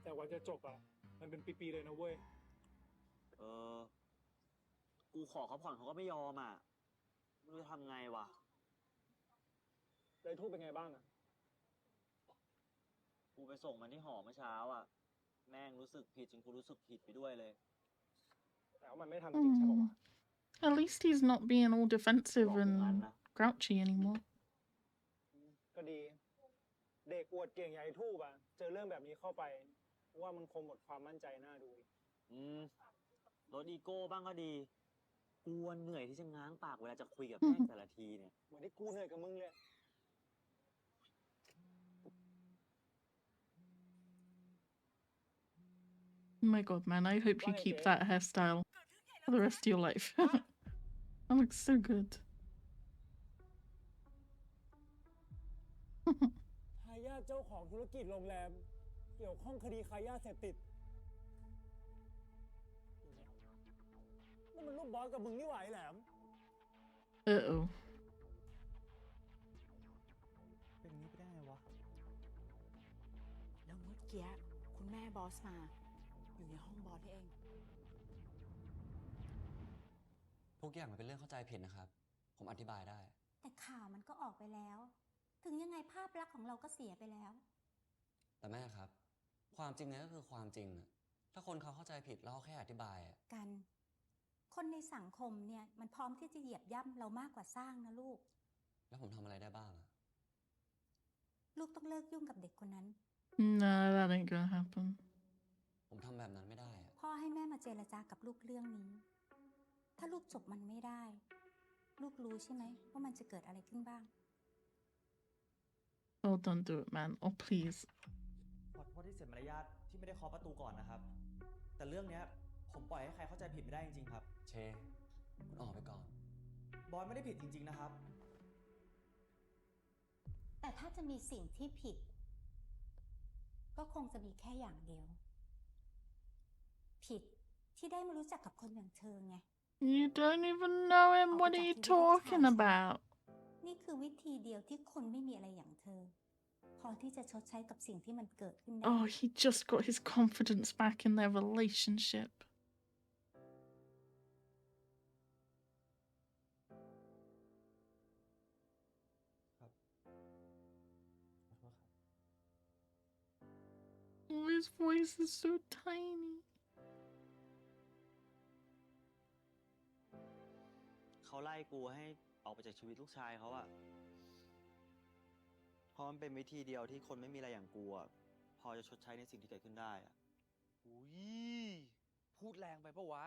แต่กว่าจะจบอ่ะ มันเป็นปีๆเลยนะเว้ย เออ กูขอเขาผ่อนเขาก็ไม่ยอมอ่ะไม่รู้จะทำไงวะ ได้ทูบเป็นไงบ้างอ่ะ กูไปส่งมันที่หอเมื่อเช้าอ่ะ แม่งรู้สึกผิดจนกูรู้สึกผิดไปด้วยเลย แต่ว่ามันไม่ทำจริงใช่ป่าวะ At least he's not being all defensive and grouchy anymore. ก็ดี เด็กอวดเก่งอย่างไอ้ทูบอ่ะ เจอเรื่องแบบนี้เข้าไป ว่ามันคงหมดความมั่นใจน่าดู ลดอีโก้บ้างก็ดี กูเหนื่อยที่จะง้างปากเวลาจะคุยกับแม่งแต่ละทีเนี่ย เหมือนที่กูเหนื่อยกับมึงเลย Oh my god, man, I hope you keep that hairstyle for the rest of your life. That looks so good. ทายาทเจ้าของธุรกิจโรงแรม เกี่ยวข้องคดีค้ายาเสพติดนั่นมันรูปบอสกับมึงนี่หว่าไอ้แหลม Uh-oh. เป็นงี้ไปได้ไงวะ แล้วเมื่อกี้คุณแม่บอสมา อยู่ในห้องบอสนี่เอง ทุกอย่างมันเป็นเรื่องเข้าใจผิดนะครับ ผมอธิบายได้ แต่ข่าวมันก็ออกไปแล้ว ถึงยังไงภาพลักษณ์ของเราก็เสียไปแล้ว แต่แม่ครับ ความจริงเนี่ยก็คือความจริงอะถ้าคนเขาเข้าใจผิดแล้วเขาแค่อธิบายอะ กัน คนในสังคมเนี่ยมันพร้อมที่จะเหยียบย่ำเรามากกว่าสร้างนะลูก แล้วผมทำอะไรได้บ้างอะ ลูกต้องเลิกยุ่งกับเด็กคนนั้น No, that ain't gonna happen. ผมทำแบบนั้นไม่ได้อะ พ่อให้แม่มาเจรจากับลูกเรื่องนี้ ถ้าลูกจบมันไม่ได้ ลูกรู้ใช่ไหมว่ามันจะเกิดอะไรขึ้นบ้าง Oh, don't do it, man. Oh, please. ขอโทษที่เสียมารยาทที่ไม่ได้เคาะประตูก่อนนะครับ แต่เรื่องเนี้ยผมปล่อยให้ใครเข้าใจผิดไม่ได้จริงๆครับ เช คุณออกไปก่อน บอสไม่ได้ผิดจริงๆนะครับ แต่ถ้าจะมีสิ่งที่ผิด ก็คงจะมีแค่อย่างเดียว ผิดที่ได้มารู้จักกับคนอย่างเธอไง You don't even know him. What are you talking about? นี่คือวิธีเดียวที่คนไม่มีอะไรอย่างเธอ พอที่จะชดใช้กับสิ่งที่มันเกิดขึ้นได้ Oh, he just got his confidence back in their relationship. ครับ ขอโทษครับ Oh, his voice is so tiny. เขาไล่กูให้ออกไปจากชีวิตลูกชายเขาอะเพราะมันเป็นวิธีเดียวที่คนไม่มีอะไรอย่างกูอะพอจะชดใช้ในสิ่งที่เกิดขึ้นได้อะ อุ้ย พูดแรงไปปะวะ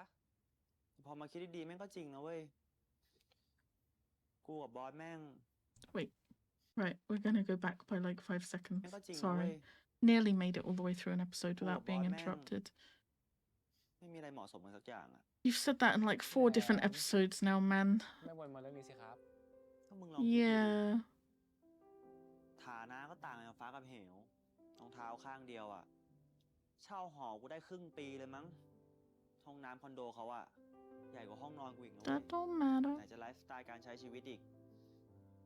พอมาคิดดีๆแม่งก็จริงนะเว้ย กูกับบอสแม่ง Wait. Right, we're gonna go back by like 5 seconds. แม่งก็จริงนะ Sorry. เว้ย Nearly made it all the way through an episode without being man. interrupted. ไม่มีอะไรเหมาะสมกันสักอย่างอะ You've said that in like 4 different episodes now, man. ไม่วนมาเรื่องนี้สิครับ ถ้ามึงลองคิดดู Yeah. ฐานะก็ต่างกันฟ้ากับเหวรองเท้าข้างเดียวอะเช่าหอกูได้ครึ่งปีเลยมั้ง ห้องน้ำคอนโดเขาอะใหญ่กว่าห้องนอนกูอีกนะเว้ That ย don't matter. ไหนจะไลฟ์สไตล์การใช้ชีวิตอีก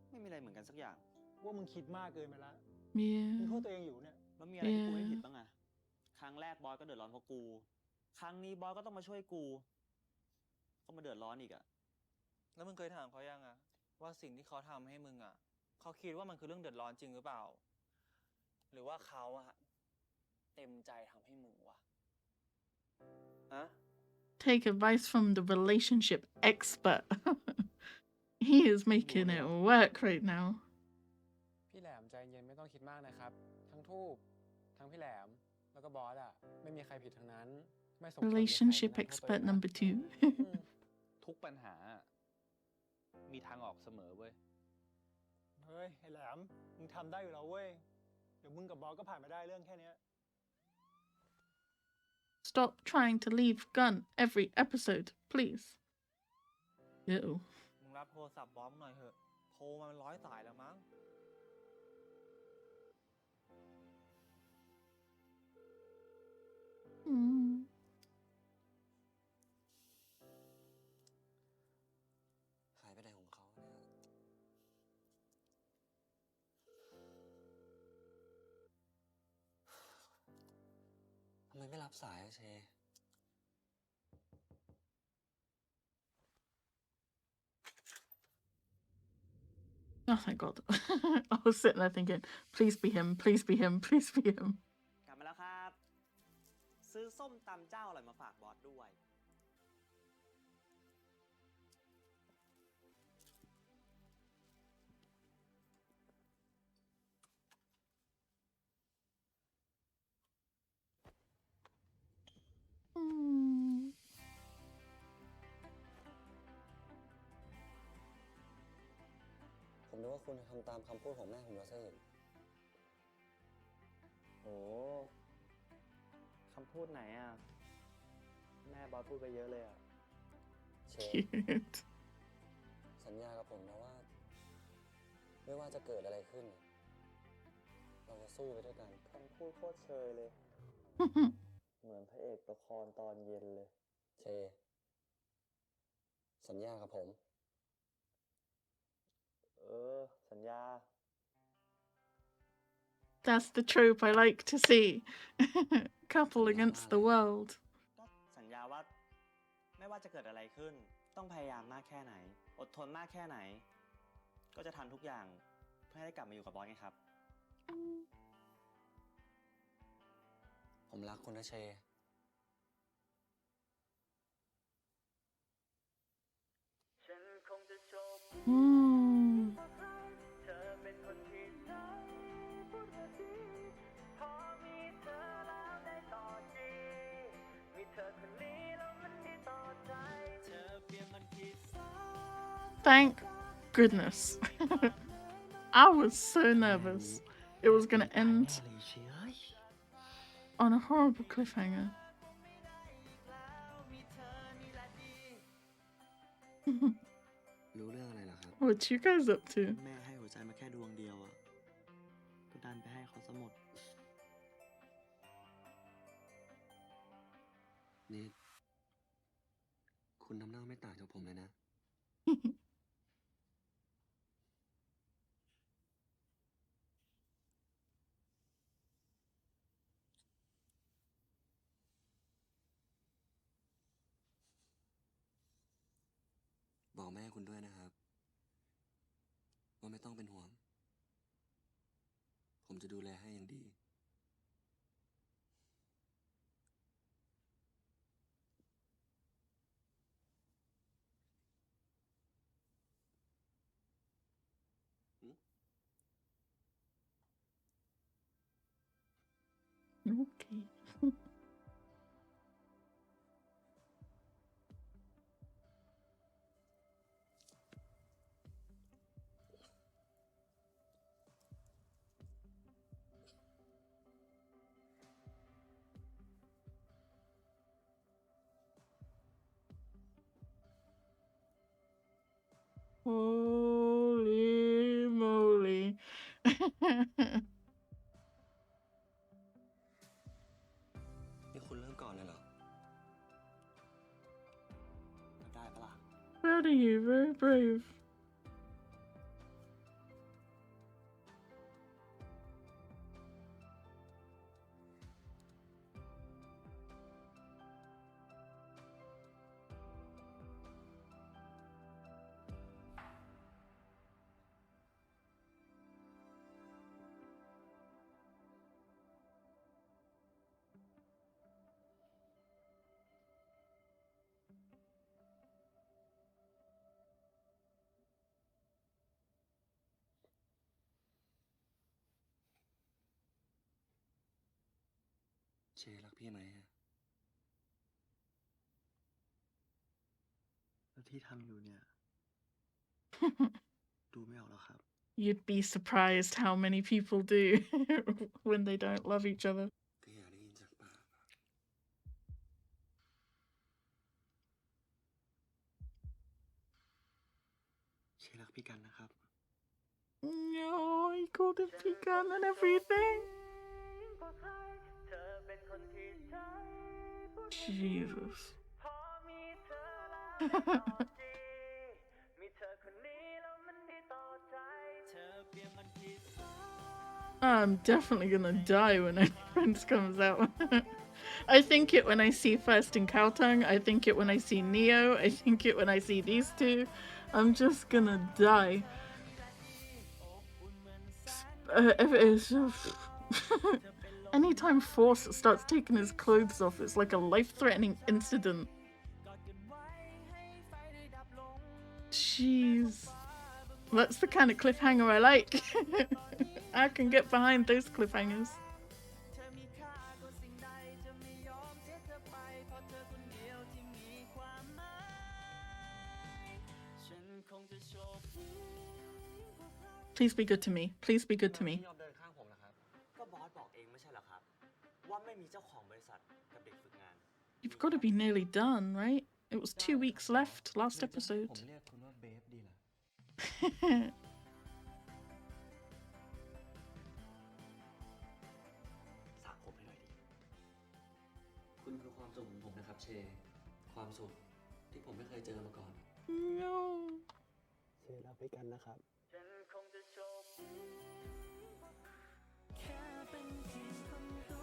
ไม่มีอะไรเหมือนกันสักอย่าง ว่ามึงคิดมากเกินไปละ Yeah. มึงโทษตัวเองอยู่เนี่ย แล้วมีอะไรที่กูไม่ผิดบ้างอะครั้งแรกบอยก็เดือดร้อนเพราะกู ครั้งนี้บอยก็ต้องมาช่วยกู ก็มาเดือดร้อนอีกอะ แล้วมึงเคยถามเขายังอะว่าสิ่งที่เขาทำให้มึงอะเขาคิดว่ามันคือเรื่องเดือดร้อนจริงหรือเปล่า หรือว่าเขาอะเต็มใจทำให้มึงวะฮะ Take advice from the relationship expert. He is making it work right now. พี่แหลมใจเย็นไม่ต้องคิดมากนะครับ ทั้งทูบทั้งพี่แหลม แล้วก็บอสอะไม่มีใครผิดทั้งนั้น ไม่สมควรมีใคร Relationship มานั่งโทษตัว expert เองนะ number 2. ทุกปัญหา มีทางออกเสมอเว้ย เฮ้ย ไอ้แหลม มึงทำได้อยู่แล้วเว้ย เดี๋ยวมึงกับบอสก็ผ่านมาได้เรื่องแค่เนี้ย Stop trying to leave Gun every episode, please. Uh-oh. มึงรับโทรศัพท์บอมหน่อยเถอะ โทรมาเป็น100 สายแล้วมั้ง อืม หายไปไหนของเขาเนี่ยทำไมไม่รับสายอะเช Oh, thank God. I was sitting there thinking, please be him, please be him, please be him. กลับมาแล้วครับ ซื้อส้มตำเจ้าอร่อยมาฝากบอสด้วย Mm. ผมนึกว่าคุณจะทำตามคำพูดของแม่ผมแล้วซะอีก โอ้คำพูดไหนอ่ะ แม่บอสพูดไปเยอะเลยอ่ะ เช Cute. สัญญากับผมนะว่า ไม่ว่าจะเกิดอะไรขึ้น เราจะสู้ไปด้วยกัน คำพูดโคตรเชยเลย เหมือนพระเอกละครตอนเย็นเลย เช สัญญากับผม สัญญา That's the trope I like to see. Couple against the world. ก็สัญญาว่า ไม่ว่าจะเกิดอะไรขึ้น ต้องพยายามมากแค่ไหน อดทนมากแค่ไหน ก็จะทำทุกอย่างเพื่อให้ได้กลับมาอยู่กับบอสไงครับ ผมรักคุณนะเช Mm. 'Thank goodness. I was so nervous. It was gonna end on a horrible cliffhanger. รู้เรื่องอะไรเหรอครับ What you guys up to? แม่ให้หัวใจมาแค่ดวงเดียวอ่ะ ก็ดันไปให้เขาซะหมด นี่ คุณน้ำเน่าไม่ต่างจากผมเลยนะ บอกแม่คุณด้วยนะครับ ว่าไม่ต้องเป็นห่วง ผมจะดูแลให้อย่างดี Okay. Holy moly. นี่คุณเริ่มก่อนเลยเหรอ ได้ปะล่ะ Proud of you, very brave.เชรักพี่ไหมอะ แล้วที่ทำอยู่เนี่ย ดูไม่ออกหรอกครับ You'd be surprised how many people do when they don't love each other. ก็อยากได้ยินจากปาก เชรักพี่กันนะครับ No, he called him pecan and everything. Jesus. I'm definitely gonna die when Friends comes out. I think it when I see First in Kowtown, I think it when I see Neo, I think it when I see these two. I'm just gonna die. Anytime Force starts taking his clothes off, it's like a life-threatening incident. Jeez. That's the kind of cliffhanger I like. I can get behind those cliffhangers. Please be good to me. Please be good to me. ก็บอสบอกเองไม่ใช่เหรอครับว่าไม่มีเจ้าของบริษัทกับเด็กฝึกงาน You've got to be nearly done, right? It was 2 weeks left last episode. ผมเรียกคุณว่าเบฟดีเหรอ สระผมให้หน่อยดิ คุณคือความสุขของผมนะครับเช ความสุขที่ผมไม่เคยเจอมาก่อน No. เชเราไปกันนะครับ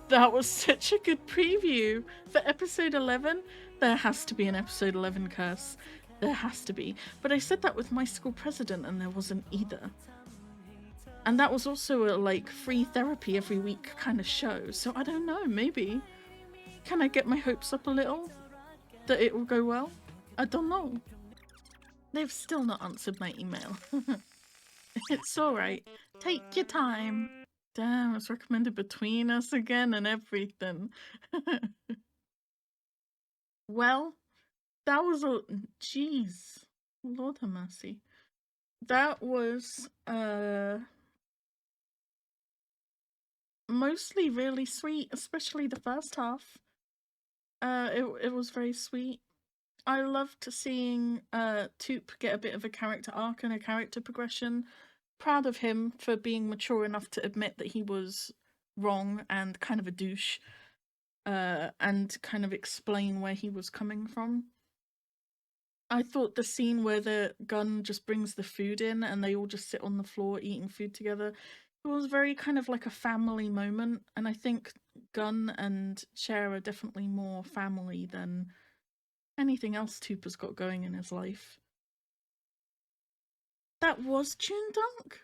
That was such a good preview for episode 11. There has to be an episode 11 curse. There has to be. But I said that with my school president and there wasn't either. And that was also a like free therapy every week kind of show. So I don't know, maybe. Can I get my hopes up a little? That it will go well? I don't know. They've still not answered my email. It's alright. Take your time. Damn, it's recommended Between Us again and everything. Well, that was a... Jeez. Lord have mercy. That was, mostly really sweet, especially the first half. It was very sweet. I loved seeing Toop get a bit of a character arc and a character progression. Proud of him for being mature enough to admit that he was wrong and kind of a douche, and kind of explain where he was coming from. I thought the scene where the Gun just brings the food in and they all just sit on the floor eating food together, it was very kind of like a family moment, and I think Gun and Cher are definitely more family than anything else Toop has got going in his life. That was June Dunk?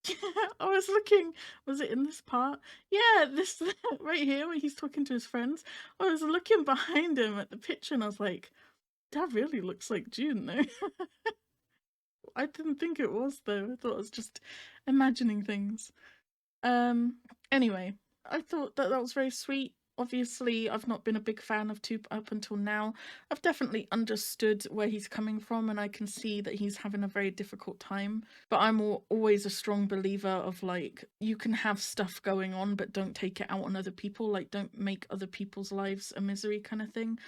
Yeah, I was looking, was it in this part? Yeah, this right here where he's talking to his friends. I was looking behind him at the picture and I was like, that really looks like June though. I didn't think it was though. I thought I was just imagining things. Anyway, I thought that was very sweet. Obviously, I've not been a big fan of Toop up until now. I've definitely understood where he's coming from and I can see that he's having a very difficult time. But I'm always a strong believer of like, you can have stuff going on but don't take it out on other people. Like, don't make other people's lives a misery kind of thing.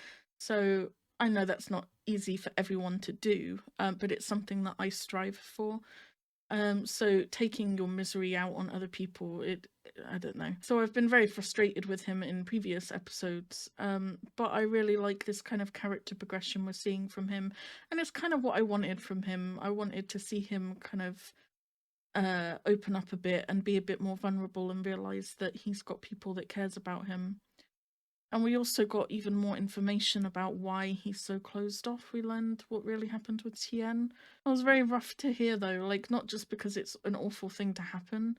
So I know that's not easy for everyone to do, but it's something that I strive for. So taking your misery out on other people, I don't know. So I've been very frustrated with him in previous episodes, but I really like this kind of character progression we're seeing from him, and it's kind of what I wanted from him. I wanted to see him kind of open up a bit and be a bit more vulnerable and realise that he's got people that cares about him. And we also got even more information about why he's so closed off. We learned what really happened with Tien. It was very rough to hear though, like not just because it's an awful thing to happen,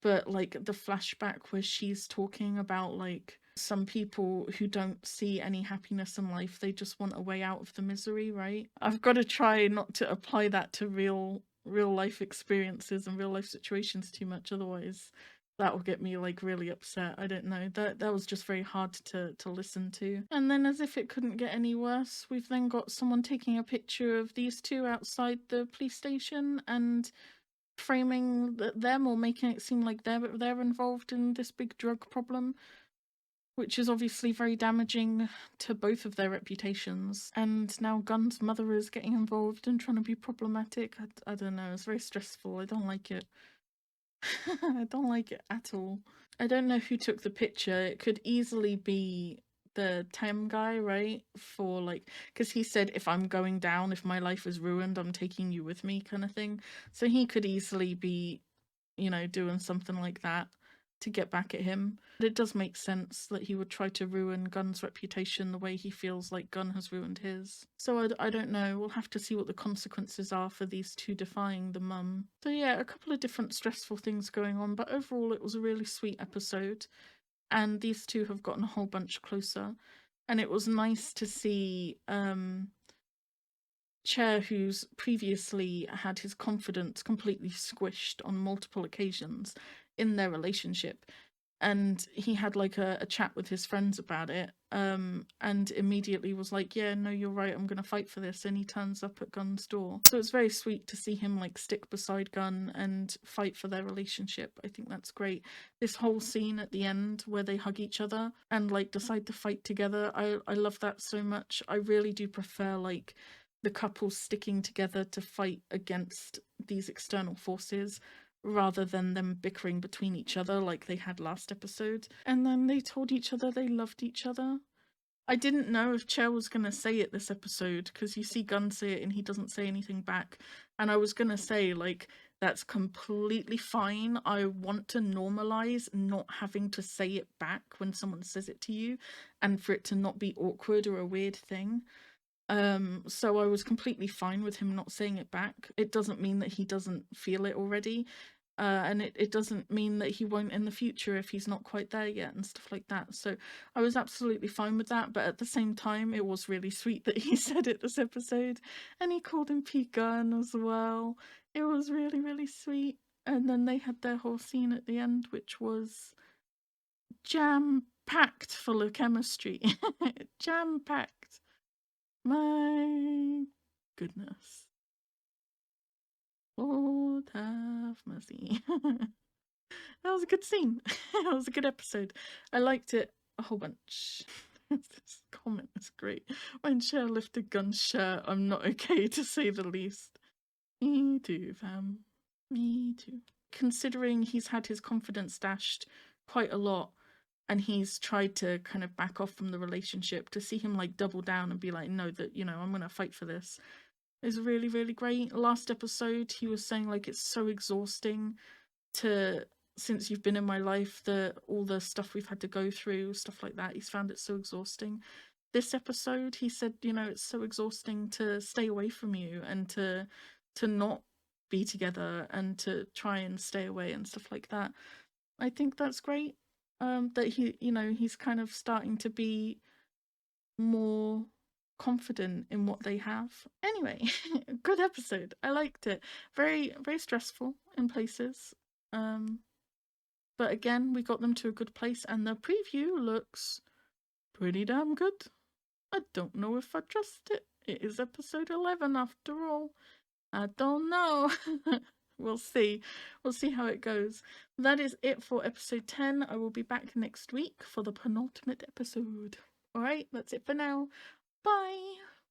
but like the flashback where she's talking about like some people who don't see any happiness in life, they just want a way out of the misery, right? I've got to try not to apply that to real life experiences and real life situations too much, otherwise that will get me like really upset. I don't know, that was just very hard to listen to. And then as if it couldn't get any worse, we've then got someone taking a picture of these two outside the police station and framing them or making it seem like they're involved in this big drug problem, which is obviously very damaging to both of their reputations. And now Gun's mother is getting involved and trying to be problematic. I don't know, it's very stressful. I don't like it. I don't like it at all. I don't know who took the picture. It could easily be the Tem guy, right? For like, because he said, if I'm going down, if my life is ruined, I'm taking you with me, kind of thing. So he could easily be, you know, doing something like that to get back at him. But it does make sense that he would try to ruin Gunn's reputation the way he feels like Gunn has ruined his. So I don't know. We'll have to see what the consequences are for these two defying the mum. So yeah, a couple of different stressful things going on, but overall it was a really sweet episode. And these two have gotten a whole bunch closer. And it was nice to see Chair, who's previously had his confidence completely squished on multiple occasions in their relationship. And he had like a chat with his friends about it, and immediately was like, yeah, no, you're right, I'm gonna fight for this. And he turns up at Gunn's door. So it's very sweet to see him like stick beside Gunn and fight for their relationship. I think that's great. This whole scene at the end where they hug each other and like decide to fight together, I love that so much. I really do prefer like the couple sticking together to fight against these external forces rather than them bickering between each other like they had last episode. And then they told each other they loved each other. I didn't know if Chair was going to say it this episode, because you see Gunn say it and he doesn't say anything back. And I was going to say, like, that's completely fine. I want to normalize not having to say it back when someone says it to you, and for it to not be awkward or a weird thing. So I was completely fine with him not saying it back. It doesn't mean that he doesn't feel it already. And it doesn't mean that he won't in the future if he's not quite there yet and stuff like that. So I was absolutely fine with that, but at the same time, it was really sweet that he said it this episode. And he called him P. Gunn as well. It was really, really sweet. And then they had their whole scene at the end, which was jam-packed full of chemistry. Jam-packed. My goodness. Lord have mercy. That was a good scene. That was a good episode. I liked it a whole bunch. This comment is great. When Cher lifted Gunn's shirt, I'm not okay, to say the least. Me too, fam. Me too. Considering he's had his confidence dashed quite a lot, and he's tried to kind of back off from the relationship, to see him like double down and be like, no, that, you know, I'm gonna fight for this, is really, really great. Last episode he was saying like, it's so exhausting to, since you've been in my life, all the stuff we've had to go through, stuff like that, he's found it so exhausting. This episode he said, you know, it's so exhausting to stay away from you and to not be together and to try and stay away and stuff like that. I think that's great. That he, you know, he's kind of starting to be more confident in what they have. Anyway, good episode. I liked it. Very, very stressful in places. But again, we got them to a good place, and the preview looks pretty damn good. I don't know if I trust it. It is episode 11 after all. I don't know. We'll see. We'll see how it goes. That is it for episode 10. I will be back next week for the penultimate episode. Alright, that's it for now. Bye!